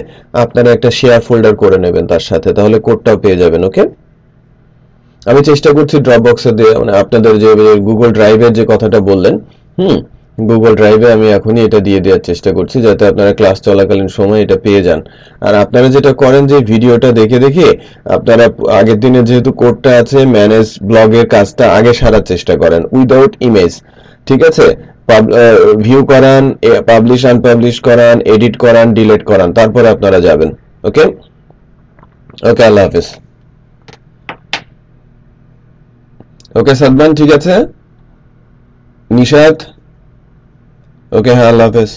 আপনারা একটা শেয়ার ফোল্ডার করে নেবেন তার সাথে, তাহলে কোডটাও পেয়ে যাবেন। ওকে, আমি চেষ্টা করছি ড্রপবক্সে দিয়ে, মানে আপনাদের যে গুগল ড্রাইভের যে কথাটা বললেন, গুগল ড্রাইভে আমি এখনই এটা দিয়ে দেওয়ার চেষ্টা করছি, যাতে আপনারা ক্লাস চলাকালীন সময় এটা পেয়ে যান। আর আপনারা যেটা করেন যে ভিডিওটা দেখে দেখে আপনারা আগের দিনে যেহেতু কোডটা আছে, ম্যানেজ ব্লগের কাজটা আগে সারার চেষ্টা করেন উইদাউট ইমেজ। ঠিক আছে, ভিউ করান, পাবলিশ আনপাবলিশ করান, এডিট করান, ডিলিট করান, তারপরে আপনারা যাবেন। ওকে ওকে, আল্লাহ হাফেজ। ওকে সাদমান, ঠিক আছে। নিশাত, ওকে, হ্যাঁ, আল্লাহ হাফেজ।